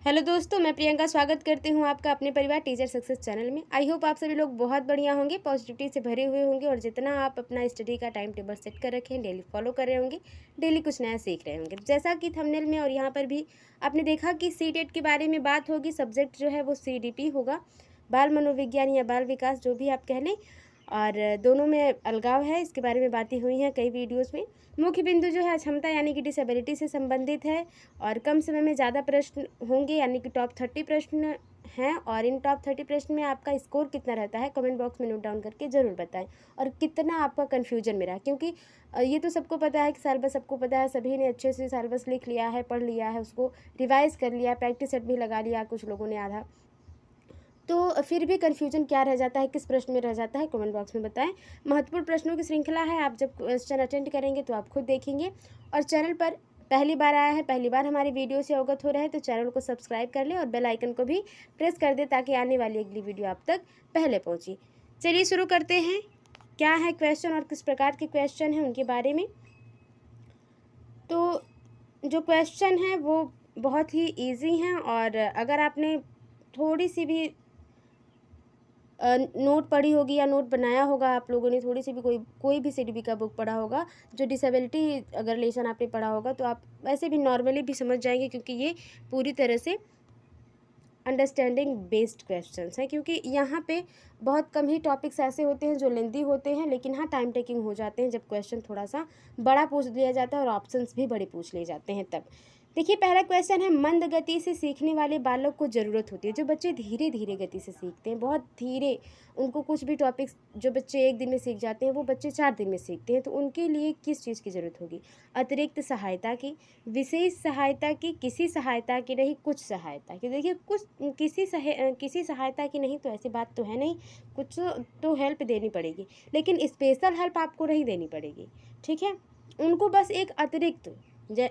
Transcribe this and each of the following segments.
Hello दोस्तों, मैं प्रियंका स्वागत करती हूँ आपका अपने परिवार टीचर सक्सेस चैनल में। आई होप आप सभी लोग बहुत बढ़िया होंगे, पॉजिटिविटी से भरे हुए होंगे और जितना आप अपना स्टडी का टाइम टेबल सेट कर रखे हैं, डेली फॉलो कर रहे होंगे, डेली कुछ नया सीख रहे होंगे। जैसा कि थंबनेल में और यहाँ पर भी आपने देखा कि सीटेट के बारे में बात होगी। सब्जेक्ट जो है वो CDP होगा, बाल मनोविज्ञान या बाल विकास, जो भी आप कह लें। और दोनों में अलगाव है, इसके बारे में बातें हुई हैं कई वीडियोज़ में। मुख्य बिंदु जो है अक्षमता यानी कि डिसेबिलिटी से संबंधित है और कम समय में ज़्यादा प्रश्न होंगे, यानी कि टॉप 30 प्रश्न हैं। और इन टॉप 30 प्रश्न में आपका स्कोर कितना रहता है, कमेंट बॉक्स में नोट डाउन करके ज़रूर बताएं। और कितना आपका कन्फ्यूजन में रहा, क्योंकि ये तो सबको पता है कि सिलेबस सबको पता है, सभी ने अच्छे से सिलेबस लिख लिया है, पढ़ लिया है, उसको रिवाइज़ कर लिया, प्रैक्टिस सेट भी लगा लिया कुछ लोगों ने आधा। तो फिर भी कन्फ्यूजन क्या रह जाता है, किस प्रश्न में रह जाता है, कमेंट बॉक्स में बताएं। महत्वपूर्ण प्रश्नों की श्रृंखला है, आप जब क्वेश्चन अटेंड करेंगे तो आप खुद देखेंगे। और चैनल पर पहली बार आया है, पहली बार हमारी वीडियो से अवगत हो रहे हैं, तो चैनल को सब्सक्राइब कर लें और बेल आइकन को भी प्रेस कर दें ताकि आने वाली अगली वीडियो आप तक पहले पहुँचे। चलिए शुरू करते हैं। क्या है क्वेश्चन और किस प्रकार के क्वेश्चन हैं उनके बारे में। तो जो क्वेश्चन है वो बहुत ही ईजी हैं और अगर आपने थोड़ी सी भी नोट पढ़ी होगी या नोट बनाया होगा, आप लोगों ने थोड़ी सी भी कोई भी CDP का बुक पढ़ा होगा, जो डिसेबिलिटी अगर लेसन आपने पढ़ा होगा, तो आप वैसे भी नॉर्मली भी समझ जाएंगे, क्योंकि ये पूरी तरह से अंडरस्टैंडिंग बेस्ड क्वेश्चंस हैं। क्योंकि यहाँ पे बहुत कम ही टॉपिक्स ऐसे होते हैं जो लेंदी होते हैं, लेकिन हाँ टाइम टेकिंग हो जाते हैं जब क्वेश्चन थोड़ा सा बड़ा पूछ दिया जाता है और ऑप्शंस भी बड़े पूछ लिए जाते हैं तब। देखिए, पहला क्वेश्चन है, मंद गति से सीखने वाले बालक को ज़रूरत होती है। जो बच्चे धीरे धीरे गति से सीखते हैं, बहुत धीरे, उनको कुछ भी टॉपिक्स जो बच्चे एक दिन में सीख जाते हैं वो बच्चे 4 दिन में सीखते हैं, तो उनके लिए किस चीज़ की ज़रूरत होगी? अतिरिक्त सहायता की, विशेष सहायता की, किसी सहायता की नहीं, कुछ सहायता की। देखिए, कुछ किसी सहायता की नहीं तो ऐसी बात तो है नहीं, कुछ तो हेल्प देनी पड़ेगी, लेकिन स्पेशल हेल्प आपको नहीं देनी पड़ेगी, ठीक है। उनको बस एक अतिरिक्त,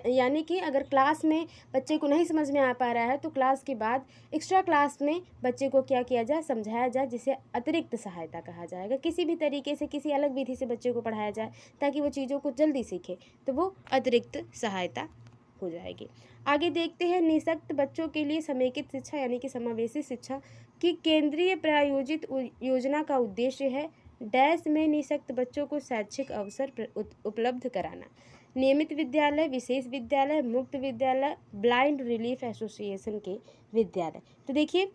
यानी कि अगर क्लास में बच्चे को नहीं समझ में आ पा रहा है तो क्लास के बाद एक्स्ट्रा क्लास में बच्चे को क्या किया जाए, समझाया जाए, जिसे अतिरिक्त सहायता कहा जाएगा। किसी भी तरीके से, किसी अलग विधि से बच्चे को पढ़ाया जाए ताकि वो चीज़ों को जल्दी सीखे, तो वो अतिरिक्त सहायता हो जाएगी। आगे देखते हैं, निःशक्त बच्चों के लिए समेकित शिक्षा यानी कि समावेशी शिक्षा की केंद्रीय प्रायोजित योजना का उद्देश्य है डैश में निःशक्त बच्चों को शैक्षिक अवसर उपलब्ध कराना। नियमित विद्यालय, विशेष विद्यालय, मुक्त विद्यालय, ब्लाइंड रिलीफ एसोसिएशन के विद्यालय। तो देखिए,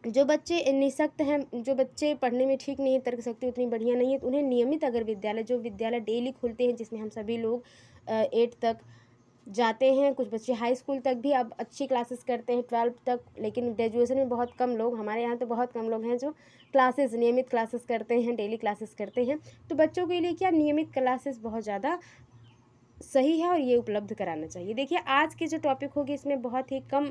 जो बच्चे निःशक्त हैं, जो बच्चे पढ़ने में ठीक नहीं है, तर्क शक्ति उतनी बढ़िया नहीं है, तो उन्हें नियमित अगर विद्यालय, जो विद्यालय डेली खुलते हैं जिसमें हम सभी लोग 8 तक जाते हैं, कुछ बच्चे हाई स्कूल तक भी अब अच्छी क्लासेस करते हैं, 12 तक, लेकिन ग्रेजुएशन में बहुत कम लोग, हमारे यहाँ तो बहुत कम लोग हैं जो क्लासेस, नियमित क्लासेस करते हैं, डेली क्लासेस करते हैं। तो बच्चों के लिए क्या नियमित क्लासेस बहुत ज़्यादा सही है और ये उपलब्ध कराना चाहिए। देखिए, आज की जो टॉपिक होगी इसमें बहुत ही कम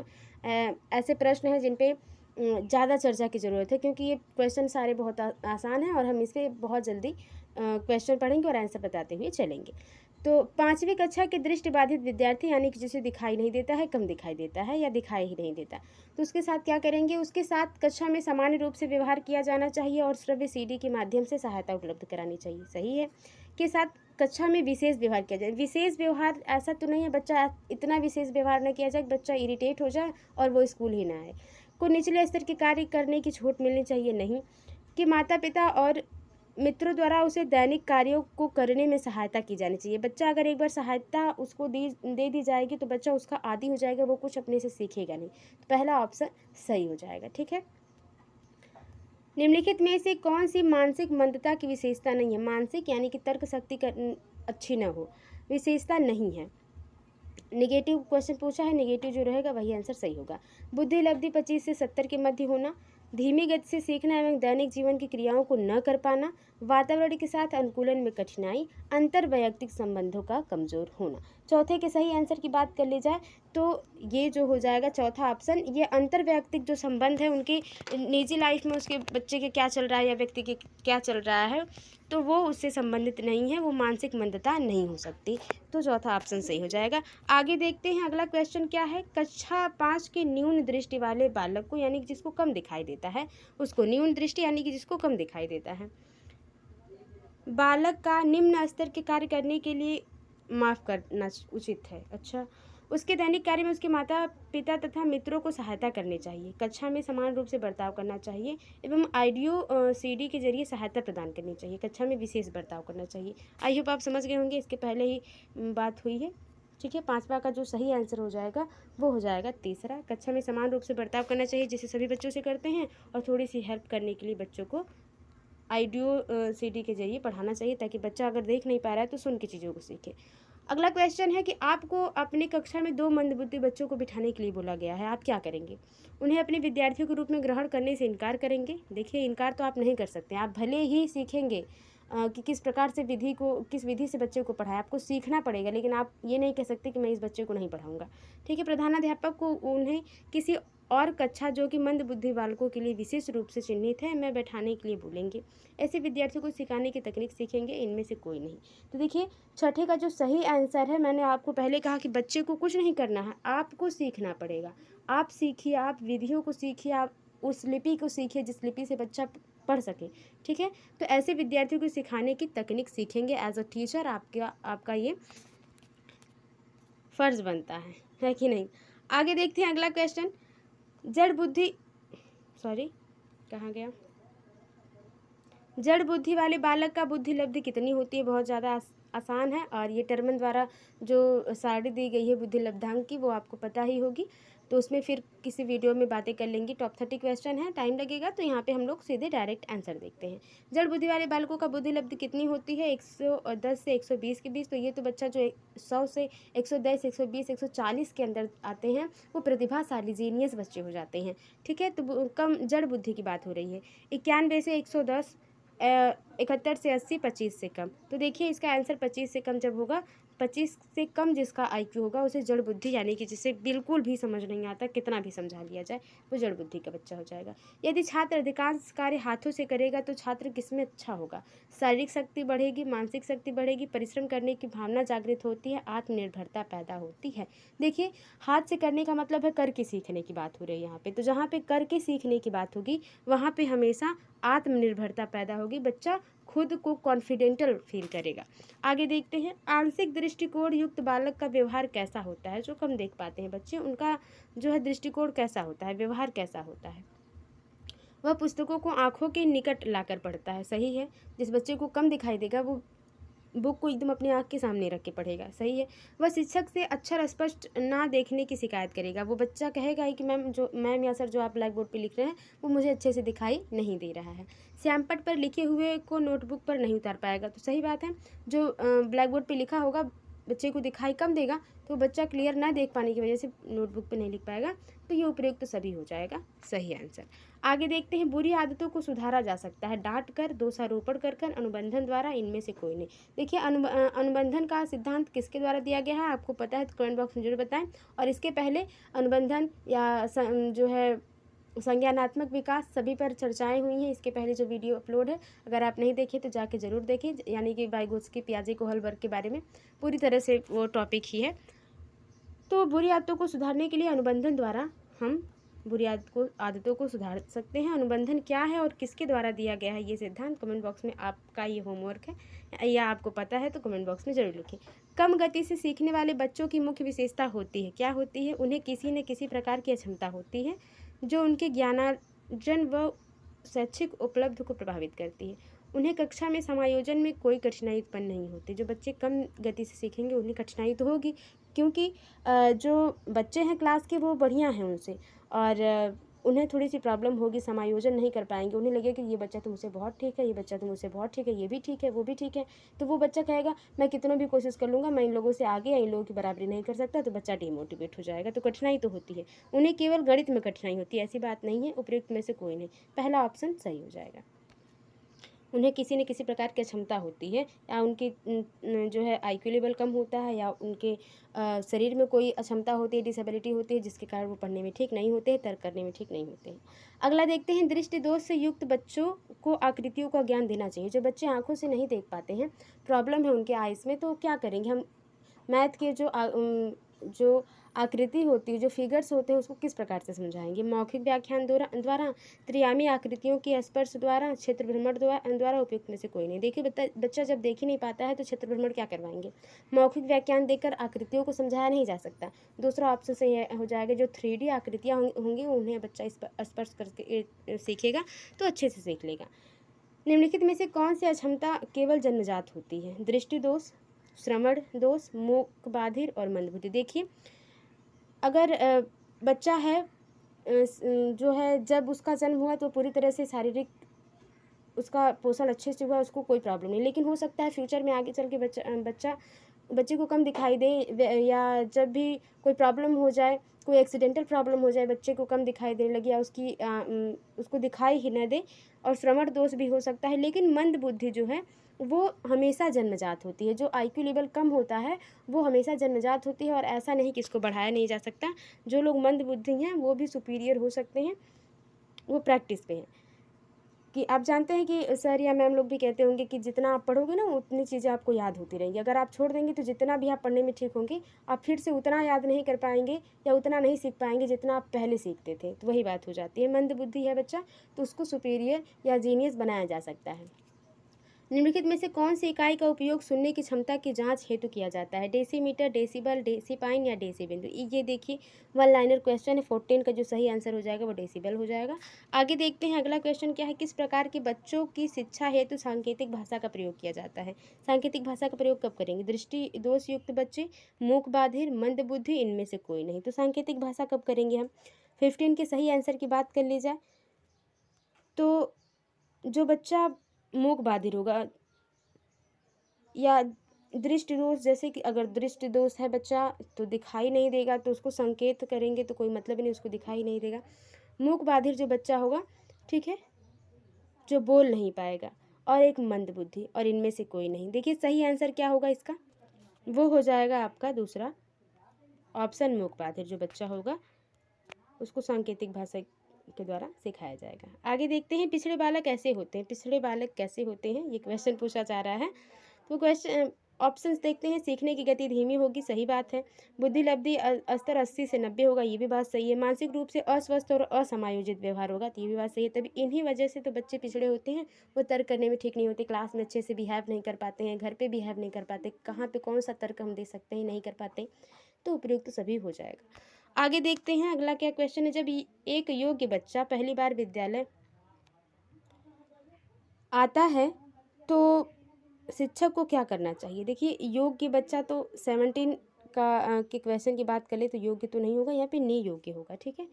ऐसे प्रश्न हैं जिन पे ज़्यादा चर्चा की ज़रूरत है, क्योंकि ये क्वेश्चन सारे बहुत आसान हैं और हम इसे बहुत जल्दी क्वेश्चन पढ़ेंगे और आंसर बताते हुए चलेंगे। तो 5वीं कक्षा के दृष्टिबाधित विद्यार्थी, यानी कि जिसे दिखाई नहीं देता है, कम दिखाई देता है या दिखाई ही नहीं देता, तो उसके साथ क्या करेंगे, उसके साथ कक्षा में सामान्य रूप से व्यवहार किया जाना चाहिए और श्रव्य CD के माध्यम से सहायता उपलब्ध करानी चाहिए, सही है। के साथ कक्षा में विशेष व्यवहार किया जाए। विशेष व्यवहार ऐसा तो नहीं है बच्चा इतना विशेष व्यवहार न किया जाए कि बच्चा इरिटेट हो जाए और वो स्कूल ही ना आए। को निचले स्तर के कार्य करने की छूट मिलनी चाहिए, नहीं। कि माता पिता और मित्रों द्वारा उसे दैनिक कार्यों को करने में सहायता की जानी चाहिए। बच्चा अगर एक बार सहायता उसको दे दी जाएगी तो बच्चा उसका आदी हो जाएगा, वो कुछ अपने से सीखेगा नहीं। तो पहला ऑप्शन सही हो जाएगा, ठीक है। निम्नलिखित में से कौन सी मानसिक मंदता की विशेषता नहीं है? मानसिक यानी कि तर्क शक्ति अच्छी न हो, विशेषता नहीं है। निगेटिव क्वेश्चन पूछा है, निगेटिव जो रहेगा वही आंसर सही होगा। बुद्धि लब्धि 25 से 70 के मध्य होना, धीमी गति से सीखना एवं दैनिक जीवन की क्रियाओं को न कर पाना, वातावरण के साथ अनुकूलन में कठिनाई, अंतर वैयक्तिक संबंधों का कमजोर होना। चौथे के सही आंसर की बात कर ली जाए तो ये जो हो जाएगा चौथा ऑप्शन, ये अंतर वैयक्तिक जो संबंध है, उनकी निजी लाइफ में उसके बच्चे के क्या चल रहा है या व्यक्ति के क्या चल रहा है, तो वो उससे संबंधित नहीं है, वो मानसिक मंदता नहीं हो सकती। तो चौथा ऑप्शन सही हो जाएगा। आगे देखते हैं अगला क्वेश्चन क्या है। कक्षा 5 के न्यून दृष्टि वाले बालक को, यानी कि जिसको कम दिखाई देता है उसको, न्यून दृष्टि यानी कि जिसको कम दिखाई देता है, बालक का निम्न स्तर के कार्य करने के लिए माफ़ करना उचित है। अच्छा, उसके दैनिक कार्य में उसके माता पिता तथा मित्रों को सहायता करनी चाहिए। कक्षा में समान रूप से बर्ताव करना चाहिए एवं ऑडियो सीडी के जरिए सहायता प्रदान करनी चाहिए। कक्षा में विशेष बर्ताव करना चाहिए। आई होप आप समझ गए होंगे, इसके पहले ही बात हुई है। ठीक है, 5वां का जो सही आंसर हो जाएगा वो हो जाएगा तीसरा। कक्षा में समान रूप से बर्ताव करना चाहिए, जैसे सभी बच्चों से करते हैं, और थोड़ी सी हेल्प करने के लिए बच्चों को ऑडियो सीडी के जरिए पढ़ाना चाहिए, ताकि बच्चा अगर देख नहीं पा रहा है तो सुन के चीज़ों को सीखे। अगला क्वेश्चन है कि आपको अपनी कक्षा में 2 मंदबुद्धि बच्चों को बिठाने के लिए बोला गया है, आप क्या करेंगे? उन्हें अपने विद्यार्थियों के रूप में ग्रहण करने से इनकार करेंगे? देखिए, इनकार तो आप नहीं कर सकते, आप भले ही सीखेंगे कि किस प्रकार से किस विधि से बच्चे को पढ़ाएं, आपको सीखना पड़ेगा, लेकिन आप ये नहीं कह सकते कि मैं इस बच्चे को नहीं पढ़ाऊँगा। ठीक है, प्रधानाध्यापक को उन्हें किसी और कक्षा जो कि मंदबुद्धि बालकों के लिए विशेष रूप से चिन्हित है में बैठाने के लिए बोलेंगे। ऐसे विद्यार्थियों को सिखाने की तकनीक सीखेंगे, इनमें से कोई नहीं। तो देखिए, छठे का जो सही आंसर है, मैंने आपको पहले कहा कि बच्चे को कुछ नहीं करना है, आपको सीखना पड़ेगा। आप सीखिए, आप विधियों को सीखिए, आप उस लिपि को सीखिए जिस लिपि से बच्चा पढ़ सके। ठीक है, तो ऐसे विद्यार्थियों को सिखाने की तकनीक सीखेंगे। एज अ टीचर आपका ये फर्ज बनता है कि नहीं? आगे देखते हैं अगला क्वेश्चन। जड़ बुद्धि कहाँ गया? जड़ बुद्धि वाले बालक का बुद्धि लब्धि कितनी होती है? बहुत ज़्यादा आसान है, और ये टर्मन द्वारा जो सारणी दी गई है बुद्धि लब्धांक की, वो आपको पता ही होगी। तो उसमें फिर किसी वीडियो में बातें कर लेंगी। टॉप 30 क्वेश्चन है, टाइम लगेगा, तो यहाँ पे हम लोग सीधे डायरेक्ट आंसर देखते हैं। जड़ बुद्धि वाले बालकों का बुद्धि लब्धि कितनी होती है? 110 से 120 के बीच। तो ये तो बच्चा जो 100 से 110, 120, 140 के अंदर आते हैं, वो प्रतिभाशाली जीनियस बच्चे हो जाते हैं। ठीक है, तो कम जड़ बुद्धि की बात हो रही है। 91 से 110, 71 से 80, 25 से कम। तो देखिए, इसका आंसर 25 से कम जब होगा, 25 से कम जिसका IQ होगा उसे जड़ बुद्धि, यानी कि जिसे बिल्कुल भी समझ नहीं आता, कितना भी समझा लिया जाए, वो जड़ बुद्धि का बच्चा हो जाएगा। यदि छात्र अधिकांश कार्य हाथों से करेगा तो छात्र किसमें अच्छा होगा? शारीरिक शक्ति बढ़ेगी, मानसिक शक्ति बढ़ेगी, परिश्रम करने की भावना जागृत होती है, आत्मनिर्भरता पैदा होती है। देखिए, हाथ से करने का मतलब है करके सीखने की बात हो रही है यहाँ पे। तो जहाँ पे करके सीखने की बात होगी, वहाँ पे हमेशा आत्मनिर्भरता पैदा होगी, बच्चा खुद को कॉन्फिडेंटल फील करेगा। आगे देखते हैं, आंशिक दृष्टिकोण युक्त बालक का व्यवहार कैसा होता है? जो कम देख पाते हैं बच्चे, उनका जो है दृष्टिकोण कैसा होता है, व्यवहार कैसा होता है? वह पुस्तकों को आंखों के निकट लाकर पढ़ता है। सही है, जिस बच्चे को कम दिखाई देगा वो बुक को एकदम अपनी आँख के सामने रख के पढ़ेगा। सही है। वह शिक्षक से अक्षर स्पष्ट ना देखने की शिकायत करेगा। वो बच्चा कहेगा ही कि मैम या सर जो आप ब्लैक बोर्ड पे लिख रहे हैं वो मुझे अच्छे से दिखाई नहीं दे रहा है। श्यामपट्ट पर लिखे हुए को नोटबुक पर नहीं उतार पाएगा। तो सही बात है, जो ब्लैक बोर्ड पे लिखा होगा बच्चे को दिखाई कम देगा, तो बच्चा क्लियर ना देख पाने की वजह से नोटबुक पे नहीं लिख पाएगा। तो ये उपयुक्त सभी हो जाएगा सही आंसर। आगे देखते हैं, बुरी आदतों को सुधारा जा सकता है डांट कर, दोषारोपण कर कर, अनुबंधन द्वारा, इनमें से कोई नहीं। देखिए, अनुबंधन का सिद्धांत किसके द्वारा दिया गया है? आपको पता है तो कमेंट बॉक्स में जरूर बताएं। और इसके पहले अनुबंधन या जो है संज्ञानात्मक विकास, सभी पर चर्चाएं हुई हैं। इसके पहले जो वीडियो अपलोड है, अगर आप नहीं देखे तो जाके ज़रूर देखें, यानी कि वाइगोत्स्की, पियाजे, कोहलबर्ग के बारे में पूरी तरह से वो टॉपिक ही है। तो बुरी आदतों को सुधारने के लिए अनुबंधन द्वारा हम बुरी आदतों को सुधार सकते हैं। अनुबंधन क्या है और किसके द्वारा दिया गया है ये सिद्धांत? कमेंट बॉक्स में आपका ये होमवर्क है, या आपको पता है तो कमेंट बॉक्स में ज़रूर लिखें। कम गति से सीखने वाले बच्चों की मुख्य विशेषता होती है, क्या होती है? उन्हें किसी न किसी प्रकार की अक्षमता होती है जो उनके ज्ञानार्जन व शैक्षिक उपलब्ध को प्रभावित करती है। उन्हें कक्षा में समायोजन में कोई कठिनाई उत्पन्न नहीं होती। जो बच्चे कम गति से सीखेंगे उन्हें कठिनाई तो होगी, क्योंकि जो बच्चे हैं क्लास के वो बढ़िया हैं उनसे, और उन्हें थोड़ी सी प्रॉब्लम होगी, समायोजन नहीं कर पाएंगे। उन्हें लगेगा कि ये बच्चा तो मुझसे बहुत ठीक है, ये बच्चा तो मुझसे बहुत ठीक है, ये भी ठीक है, वो भी ठीक है। तो वो बच्चा कहेगा मैं कितनों भी कोशिश कर लूँगा, मैं इन लोगों से आगे या इन लोगों की बराबरी नहीं कर सकता। तो बच्चा डिमोटिवेट हो जाएगा। तो कठिनाई तो होती है, उन्हें केवल गणित में कठिनाई होती है, ऐसी बात नहीं है। उपयुक्त में से कोई नहीं, पहला ऑप्शन सही हो जाएगा। उन्हें किसी न किसी प्रकार की क्षमता होती है, या उनकी जो है IQ लेवल कम होता है, या उनके शरीर में कोई अक्षमता होती है, डिसेबिलिटी होती है, जिसके कारण वो पढ़ने में ठीक नहीं होते हैं, तर्क करने में ठीक नहीं होते हैं। अगला देखते हैं, दृष्टि दोष से युक्त बच्चों को आकृतियों का ज्ञान देना चाहिए। जो बच्चे आँखों से नहीं देख पाते हैं, प्रॉब्लम है उनके आइस में, तो क्या करेंगे हम? मैथ के जो आकृति होती है, जो फिगर्स होते हैं, उसको किस प्रकार से समझाएंगे। मौखिक व्याख्यान द्वारा, त्रियामी आकृतियों के स्पर्श द्वारा, क्षेत्र भ्रमण द्वारा, उपयुक्त में से कोई नहीं। देखिए बच्चा जब देख ही नहीं पाता है तो क्षेत्र भ्रमण क्या करवाएंगे। मौखिक व्याख्यान देकर आकृतियों को समझाया नहीं जा सकता। दूसरा ऑप्शन से यह हो जाएगा, जो 3D आकृतियाँ होंगी उन्हें बच्चा स्पर्श करके सीखेगा तो अच्छे से सीख लेगा। निम्नलिखित में से कौन सी अक्षमता केवल जन्मजात होती है। दृष्टि दोष, श्रवण दोष, मूक बाधिर और मंदबुद्धि। देखिए अगर बच्चा है जो है, जब उसका जन्म हुआ तो पूरी तरह से शारीरिक उसका पोषण अच्छे से हुआ, उसको कोई प्रॉब्लम नहीं। लेकिन हो सकता है फ्यूचर में आगे चल के बच्चे को कम दिखाई दे, या जब भी कोई प्रॉब्लम हो जाए, कोई एक्सीडेंटल प्रॉब्लम हो जाए, बच्चे को कम दिखाई देने लगे या उसको दिखाई ही न दे, और श्रवण दोष भी हो सकता है। लेकिन मंद बुद्धि जो है वो हमेशा जन्मजात होती है। जो IQ लेवल कम होता है वो हमेशा जन्मजात होती है, और ऐसा नहीं कि इसको बढ़ाया नहीं जा सकता। जो लोग मंद बुद्धि हैं वो भी सुपीरियर हो सकते हैं, वो प्रैक्टिस पे हैं। कि आप जानते हैं कि सर या मैम लोग भी कहते होंगे कि जितना आप पढ़ोगे ना उतनी चीज़ें आपको याद होती रहेंगी। अगर आप छोड़ देंगे तो जितना भी आप पढ़ने में ठीक होंगे, आप फिर से उतना याद नहीं कर पाएंगे या उतना नहीं सीख पाएंगे जितना आप पहले सीखते थे। तो वही बात हो जाती है। मंद बुद्धि है बच्चा तो उसको सुपीरियर या जीनियस बनाया जा सकता है। निम्नलिखित में से कौन सी इकाई का उपयोग सुनने की क्षमता की जांच हेतु किया जाता है। डेसीमीटर, डेसिबल, डेसीपाइन या डेसीबिंदु। ये देखिए 1 लाइनर क्वेश्चन है। 14 का जो सही आंसर हो जाएगा वो डेसिबल हो जाएगा। आगे देखते हैं अगला क्वेश्चन क्या है। किस प्रकार के बच्चों की शिक्षा हेतु सांकेतिक भाषा का प्रयोग किया जाता है। सांकेतिक भाषा का प्रयोग कब करेंगे। दृष्टि दोष युक्त बच्चे, मूक बाधिर, मंद बुद्धि, इनमें से कोई नहीं। तो सांकेतिक भाषा कब करेंगे हम। 15 के सही आंसर की बात कर ली जाए तो जो बच्चा मूक बाधिर होगा या दृष्टि दोष, जैसे कि अगर दृष्टि दोष है बच्चा तो दिखाई नहीं देगा, तो उसको संकेत करेंगे तो कोई मतलब नहीं, उसको दिखाई नहीं देगा। मूक बाधिर जो बच्चा होगा, ठीक है, जो बोल नहीं पाएगा, और एक मंद बुद्धि, और इनमें से कोई नहीं। देखिए सही आंसर क्या होगा इसका, वो हो जाएगा आपका दूसरा ऑप्शन, मूक बाधिर जो बच्चा होगा उसको सांकेतिक भाषा के द्वारा सिखाया जाएगा। आगे देखते हैं पिछड़े बालक कैसे होते हैं। पिछड़े बालक कैसे होते हैं ये क्वेश्चन पूछा जा रहा है। तो क्वेश्चन ऑप्शंस देखते हैं। सीखने की गति धीमी होगी, सही बात है। बुद्धि लब्धि स्तर 80 से 90 होगा, ये भी बात सही है। मानसिक रूप से अस्वस्थ और असमायोजित व्यवहार होगा, तो ये भी बात सही है। तभी इन्हीं वजह से तो बच्चे पिछड़े होते हैं। वो तर्क करने में ठीक नहीं होते, क्लास में अच्छे से बिहेव नहीं कर पाते हैं, घर पे बिहेव नहीं कर पाते, कहाँ पे कौन सा तर्क हम दे सकते हैं, नहीं कर पाते। तो उपयुक्त तो सभी हो जाएगा। आगे देखते हैं अगला क्या क्वेश्चन है। जब एक योग्य बच्चा पहली बार विद्यालय आता है तो शिक्षक को क्या करना चाहिए। देखिए योग्य बच्चा तो 17 के क्वेश्चन की बात करें तो योग्य तो नहीं होगा, यहाँ पे नियोग्य होगा, ठीक है,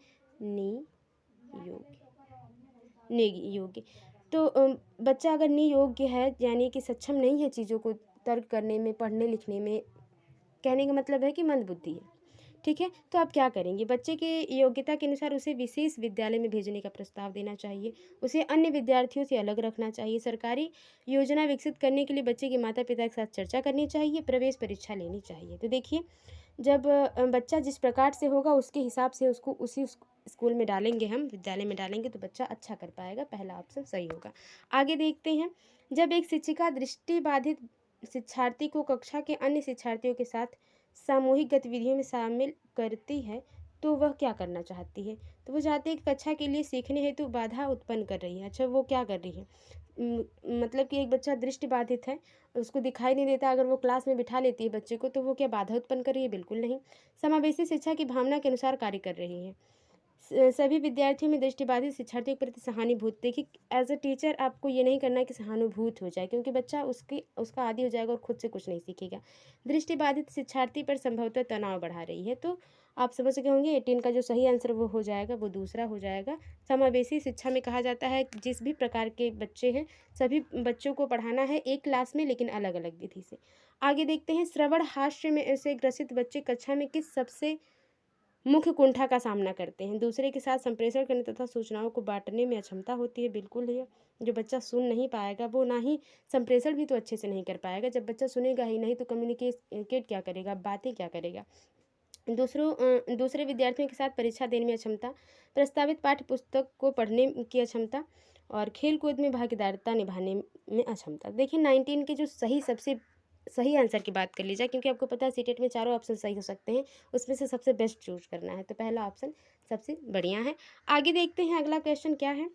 नियोग्य। तो बच्चा अगर नियोग्य है यानी कि सक्षम नहीं है चीज़ों को तर्क करने में, पढ़ने लिखने में, कहने का मतलब है कि मंद बुद्धि है, ठीक है। तो आप क्या करेंगे, बच्चे की योग्यता के अनुसार उसे विशेष विद्यालय में भेजने का प्रस्ताव देना चाहिए, उसे अन्य विद्यार्थियों से अलग रखना चाहिए, सरकारी योजना विकसित करने के लिए बच्चे के माता पिता के साथ चर्चा करनी चाहिए, प्रवेश परीक्षा लेनी चाहिए। तो देखिए जब बच्चा जिस प्रकार से होगा उसके हिसाब से उसको उसी स्कूल में डालेंगे, हम विद्यालय में डालेंगे तो बच्चा अच्छा कर पाएगा। पहला ऑप्शन सही होगा। आगे देखते हैं। जब एक शिक्षिका दृष्टिबाधित शिक्षार्थी को कक्षा के अन्य शिक्षार्थियों के साथ सामूहिक गतिविधियों में शामिल करती है तो वह क्या करना चाहती है। तो वो चाहती है कि कक्षा के लिए सीखने हेतु बाधा उत्पन्न कर रही है। अच्छा वो क्या कर रही है, मतलब कि एक बच्चा दृष्टिबाधित है, उसको दिखाई नहीं देता, अगर वो क्लास में बिठा लेती है बच्चे को तो वो क्या बाधा उत्पन्न कर रही है, बिल्कुल नहीं। समावेशी शिक्षा की भावना के अनुसार कार्य कर रही है। सभी विद्यार्थियों में दृष्टिबाधित शिक्षार्थियों के प्रति सहानुभूति। देखिए एज अ टीचर आपको ये नहीं करना है कि सहानुभूत हो जाए, क्योंकि बच्चा उसका आदी हो जाएगा और खुद से कुछ नहीं सीखेगा। दृष्टिबाधित शिक्षार्थी पर संभवतः तनाव बढ़ा रही है, तो आप समझ गए होंगे 18 का जो सही आंसर वो हो जाएगा, वो दूसरा हो जाएगा। समावेशी शिक्षा में कहा जाता है जिस भी प्रकार के बच्चे हैं सभी बच्चों को पढ़ाना है एक क्लास में, लेकिन अलग अलग विधि से। आगे देखते हैं। श्रवण हास्य में से ग्रसित बच्चे कक्षा में किस सबसे मुख्य कुंठा का सामना करते हैं। दूसरे के साथ संप्रेषण करने तथा सूचनाओं को बांटने में अक्षमता होती है, बिल्कुल है। जो बच्चा सुन नहीं पाएगा वो ना ही संप्रेषण भी तो अच्छे से नहीं कर पाएगा। जब बच्चा सुनेगा ही नहीं तो कम्युनिकेट क्या करेगा, बातें क्या करेगा। दूसरे विद्यार्थियों के साथ परीक्षा देने में अक्षमता, प्रस्तावित पाठ्य पुस्तक को पढ़ने की अक्षमता, और खेल कूद में भागीदारिता निभाने में अक्षमता। देखिए 19 के जो सही सबसे सही आंसर की बात कर लीजिए, क्योंकि आपको पता है सीटेट में चारों ऑप्शन सही हो सकते हैं, उसमें से सबसे बेस्ट चूज करना है। तो पहला ऑप्शन सबसे बढ़िया है। आगे देखते हैं अगला क्वेश्चन क्या है।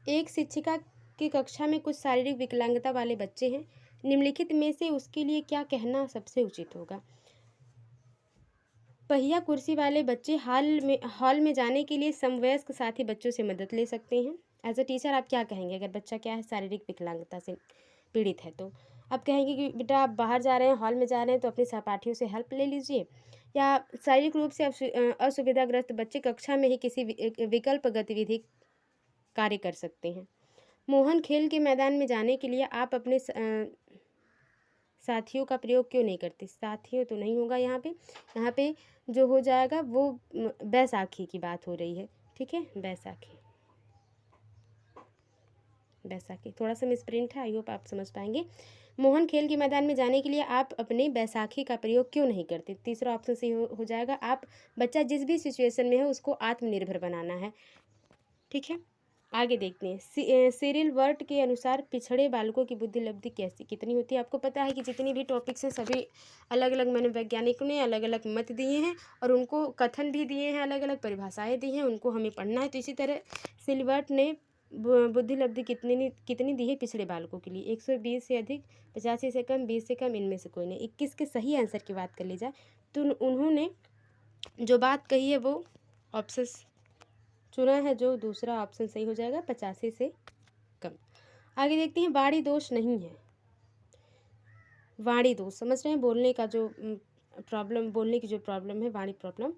एक शिक्षिका की कक्षा में कुछ शारीरिक विकलांगता वाले बच्चे हैं, निम्नलिखित में से उसके लिए क्या कहना सबसे उचित होगा। पहिया कुर्सी वाले बच्चे हॉल में जाने के लिए समवयस्क साथी बच्चों से मदद ले सकते हैं। एज अ टीचर आप क्या कहेंगे अगर बच्चा क्या है शारीरिक विकलांगता से पीड़ित है, तो आप कहेंगे कि बेटा आप बाहर जा रहे हैं, हॉल में जा रहे हैं, तो अपने सहपाठियों से हेल्प ले लीजिए, या शारीरिक रूप से असुविधाग्रस्त बच्चे कक्षा में ही किसी विकल्प गतिविधि कार्य कर सकते हैं। मोहन खेल के मैदान में जाने के लिए आप अपने साथियों का प्रयोग क्यों नहीं करते। साथियों तो नहीं होगा यहाँ पे जो हो जाएगा वो बैसाखी की बात हो रही है। ठीक है, बैसाखी थोड़ा सा मिसप्रिंट है, आई होप आप समझ पाएंगे। मोहन खेल के मैदान में जाने के लिए आप अपने बैसाखी का प्रयोग क्यों नहीं करते। तीसरा ऑप्शन सही हो जाएगा, आप बच्चा जिस भी सिचुएशन में है उसको आत्मनिर्भर बनाना है। ठीक है, आगे देखते हैं। सिरिल वर्ट के अनुसार पिछड़े बालकों की बुद्धि लब्धि कैसी कितनी होती है। आपको पता है कि जितनी भी टॉपिक्स हैं सभी अलग अलग मनोवैज्ञानिकों ने अलग अलग मत दिए हैं और उनको कथन भी दिए हैं, अलग अलग परिभाषाएं दी हैं, उनको हमें पढ़ना है। तो इसी तरह सिल्वर्ट ने बुद्धि लब्धि कितनी दी है पिछड़े बालकों के लिए। 120 से अधिक, 85 से कम, 20 से कम, इनमें से कोई नहीं। 21 के सही आंसर की बात कर ली जाए तो उन्होंने जो बात कही है वो ऑप्शन चुना है, जो दूसरा ऑप्शन सही हो जाएगा, 85 से कम। आगे देखते हैं, वाणी दोष नहीं है। वाणी दोष समझ रहे हैं, बोलने का जो प्रॉब्लम, बोलने की जो प्रॉब्लम है, वाणी प्रॉब्लम,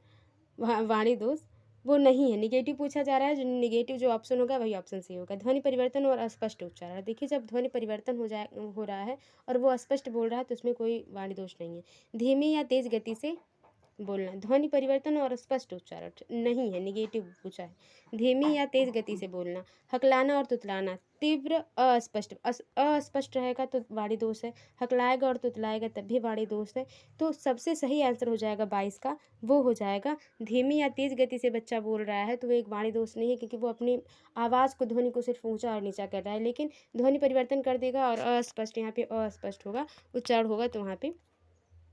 वाणी दोष वो नहीं है। निगेटिव पूछा जा रहा है, जो निगेटिव जो ऑप्शन होगा वही ऑप्शन सही होगा। ध्वनि परिवर्तन और अस्पष्ट उच्चारण। देखिए जब ध्वनि परिवर्तन हो रहा है और वो अस्पष्ट बोल रहा है तो उसमें कोई वाणी दोष नहीं है। धीमी या तेज गति से बोलना, ध्वनि परिवर्तन और स्पष्ट उच्चारण नहीं है, निगेटिव पूछा है। धीमी या तेज गति से बोलना, हकलाना और तुतलाना, तीव्र अस्पष्ट रहेगा तो वाणी दोष है, हकलाएगा और तुतलाएगा तब भी वाणी दोष है। तो सबसे सही आंसर हो जाएगा 22 का, वो हो जाएगा धीमी या तेज गति से बच्चा बोल रहा है तो वो एक वाणी दोष नहीं है, क्योंकि वो अपनी आवाज़ को, ध्वनि को सिर्फ ऊंचा और नीचा कर रहा है। लेकिन ध्वनि परिवर्तन कर देगा और अस्पष्ट, यहाँ पे अस्पष्ट होगा, उच्चारण होगा, तो वहाँ पे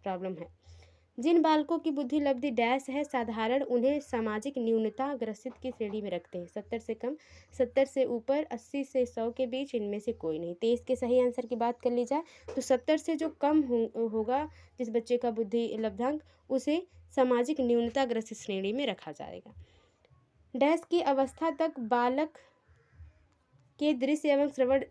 प्रॉब्लम है। जिन बालकों की बुद्धि लब्धि डैश है साधारण, उन्हें सामाजिक न्यूनता ग्रसित की श्रेणी में रखते हैं। 70 से कम, 70 से ऊपर, 80 से 100 के बीच, इनमें से कोई नहीं। 23 के सही आंसर की बात कर ली जाए तो 70 से जो कम होगा जिस बच्चे का बुद्धि लब्धांक, उसे सामाजिक न्यूनता ग्रसित श्रेणी में रखा जाएगा। डैश की अवस्था तक बालक के दृश्य एवं श्रवण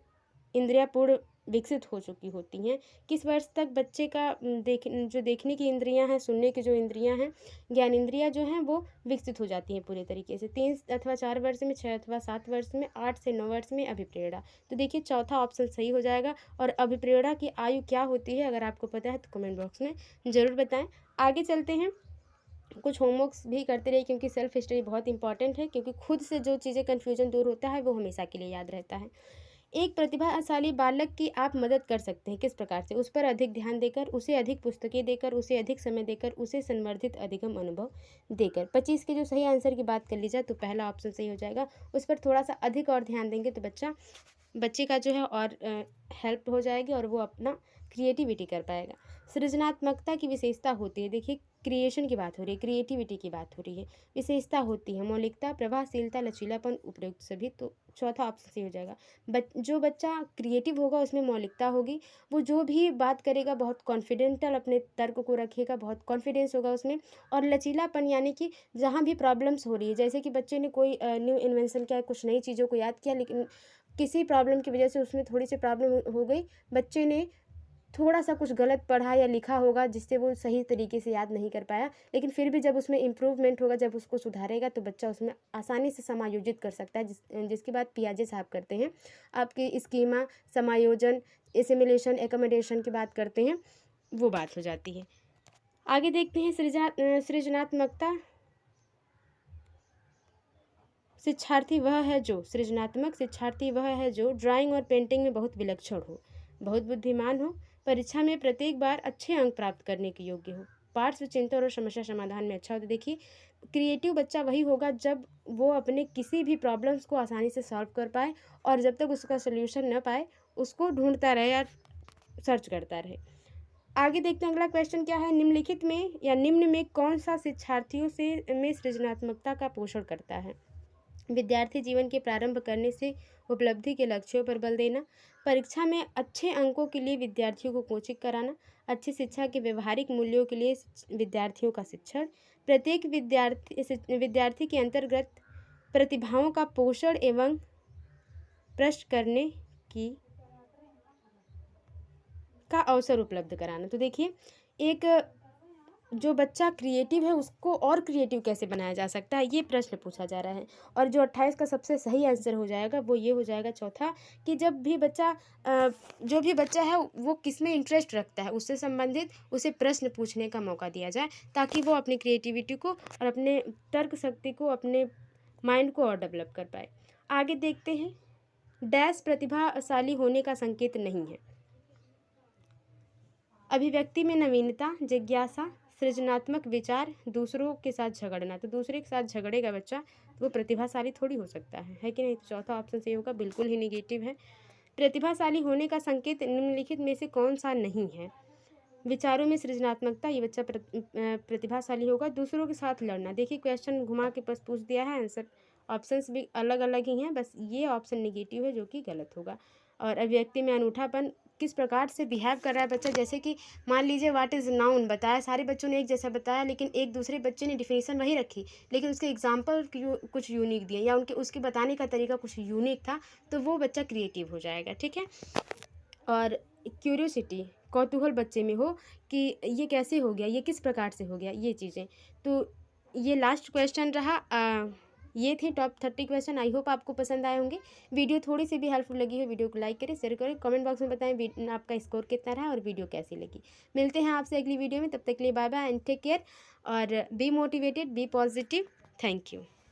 इंद्रियां पूर्ण विकसित हो चुकी होती हैं। किस वर्ष तक बच्चे का जो देखने की इंद्रियां हैं, सुनने की जो इंद्रियां हैं, ज्ञान इंद्रियां जो हैं वो विकसित हो जाती हैं पूरे तरीके से। 3 अथवा 4 वर्ष में, 6 अथवा 7 वर्ष में, 8 से 9 वर्ष में अभिप्रेरणा। तो देखिए चौथा ऑप्शन सही हो जाएगा। और अभिप्रेरणा की आयु क्या होती है, अगर आपको पता है तो कमेंट बॉक्स में ज़रूर बताएं। आगे चलते हैं, कुछ होमवर्क्स भी करते रहिए, क्योंकि सेल्फ स्टडी बहुत इंपॉर्टेंट है, क्योंकि खुद से जो चीज़ें कन्फ्यूजन दूर होता है वो हमेशा के लिए याद रहता है। एक प्रतिभाशाली बालक की आप मदद कर सकते हैं किस प्रकार से, उस पर अधिक ध्यान देकर, उसे अधिक पुस्तकें देकर, उसे अधिक समय देकर, उसे संवर्धित अधिगम अनुभव देकर। 25 के जो सही आंसर की बात कर ली जाए तो पहला ऑप्शन सही हो जाएगा। उस पर थोड़ा सा अधिक और ध्यान देंगे तो बच्चे का जो है और हेल्प हो जाएगी और वो अपना क्रिएटिविटी कर पाएगा। सृजनात्मकता की विशेषता होती है, देखिए क्रिएशन की बात हो रही है, क्रिएटिविटी की बात हो रही है। विशेषता होती है मौलिकता, प्रभावशीलता, लचीलापन, उपयुक्त सभी, तो चौथा ऑप्शन सही हो जाएगा। जो बच्चा क्रिएटिव होगा उसमें मौलिकता होगी, वो जो भी बात करेगा बहुत कॉन्फिडेंटल अपने तर्क को रखेगा, बहुत कॉन्फिडेंस होगा उसमें। और लचीलापन यानी कि जहाँ भी प्रॉब्लम्स हो रही है, जैसे कि बच्चे ने कोई न्यू इन्वेंशन किया, कुछ नई चीज़ों को याद किया, लेकिन किसी प्रॉब्लम की वजह से उसमें थोड़ी सी प्रॉब्लम हो गई, बच्चे ने थोड़ा सा कुछ गलत पढ़ा या लिखा होगा जिससे वो सही तरीके से याद नहीं कर पाया, लेकिन फिर भी जब उसमें इम्प्रूवमेंट होगा, जब उसको सुधारेगा तो बच्चा उसमें आसानी से समायोजित कर सकता है, जिसकी बात पियाजे साहब करते हैं। आपकी स्कीमा, समायोजन, एसिमिलेशन, एकोमोडेशन की बात करते हैं, वो बात हो जाती है। आगे देखते हैं, सृजनात्मकता। सृजनात्मक शिक्षार्थी वह है जो ड्राइंग और पेंटिंग में बहुत विलक्षण हो, बहुत बुद्धिमान हो, परीक्षा में प्रत्येक बार अच्छे अंक प्राप्त करने के योग्य हो। पार्श्व चिंतन और समस्या समाधान में अच्छा हो। तो देखिए क्रिएटिव बच्चा वही होगा जब वो अपने किसी भी प्रॉब्लम्स को आसानी से सॉल्व कर पाए और जब तक उसका सोल्यूशन न पाए उसको ढूंढता रहे या सर्च करता रहे। आगे देखते हैं अगला क्वेश्चन क्या है, निम्नलिखित में या निम्न में कौन सा शिक्षार्थियों से में सृजनात्मकता का पोषण करता है। विद्यार्थी जीवन के प्रारंभ करने से उपलब्धि के लक्ष्यों पर बल देना, परीक्षा में अच्छे अंकों के लिए विद्यार्थियों को कोचिंग कराना, अच्छी शिक्षा के व्यवहारिक मूल्यों के लिए विद्यार्थियों का शिक्षण, प्रत्येक विद्यार्थी के अंतर्गत प्रतिभाओं का पोषण एवं प्रश्न करने की का अवसर उपलब्ध कराना। तो देखिए एक जो बच्चा क्रिएटिव है उसको और क्रिएटिव कैसे बनाया जा सकता है, ये प्रश्न पूछा जा रहा है। और जो 28 का सबसे सही आंसर हो जाएगा वो ये हो जाएगा चौथा, कि जब भी बच्चा जो भी बच्चा है वो किस में इंटरेस्ट रखता है उससे संबंधित उसे प्रश्न पूछने का मौका दिया जाए, ताकि वो अपनी क्रिएटिविटी को और अपने तर्क शक्ति को, अपने माइंड को और डेवलप कर पाए। आगे देखते हैं, डैश प्रतिभाशाली होने का संकेत नहीं है। अभिव्यक्ति में नवीनता, जिज्ञासा, सृजनात्मक विचार, दूसरों के साथ झगड़ना। तो दूसरे के साथ झगड़ेगा बच्चा तो वो प्रतिभाशाली थोड़ी हो सकता है कि नहीं। तो चौथा ऑप्शन सही होगा, बिल्कुल ही निगेटिव है। प्रतिभाशाली होने का संकेत निम्नलिखित में से कौन सा नहीं है। विचारों में सृजनात्मकता, ये बच्चा प्रतिभाशाली होगा। दूसरों के साथ लड़ना, देखिए क्वेश्चन घुमा के बस पूछ दिया है, आंसर ऑप्शंस भी अलग अलग ही हैं, बस ये ऑप्शन निगेटिव है जो कि गलत होगा। और अभिव्यक्ति में अनूठापन, किस प्रकार से बिहेव कर रहा है बच्चा, जैसे कि मान लीजिए व्हाट इज़ नाउन बताया, सारे बच्चों ने एक जैसा बताया, लेकिन एक दूसरे बच्चे ने डिफिनीशन वही रखी, लेकिन उसके एग्जाम्पल कुछ यूनिक दिए या उसके बताने का तरीका कुछ यूनिक था, तो वो बच्चा क्रिएटिव हो जाएगा। ठीक है। और क्यूरियोसिटी, कौतूहल बच्चे में हो कि ये कैसे हो गया, ये किस प्रकार से हो गया, ये चीज़ें। तो ये लास्ट क्वेश्चन रहा। ये थे टॉप 30 क्वेश्चन। आई होप आपको पसंद आए होंगे। वीडियो थोड़ी सी भी हेल्पफुल लगी हो वीडियो को लाइक करें, शेयर करें, कमेंट बॉक्स में बताएं आपका स्कोर कितना रहा और वीडियो कैसी लगी। मिलते हैं आपसे अगली वीडियो में, तब तक के लिए bye bye and take care. और be motivated, be positive. Thank you.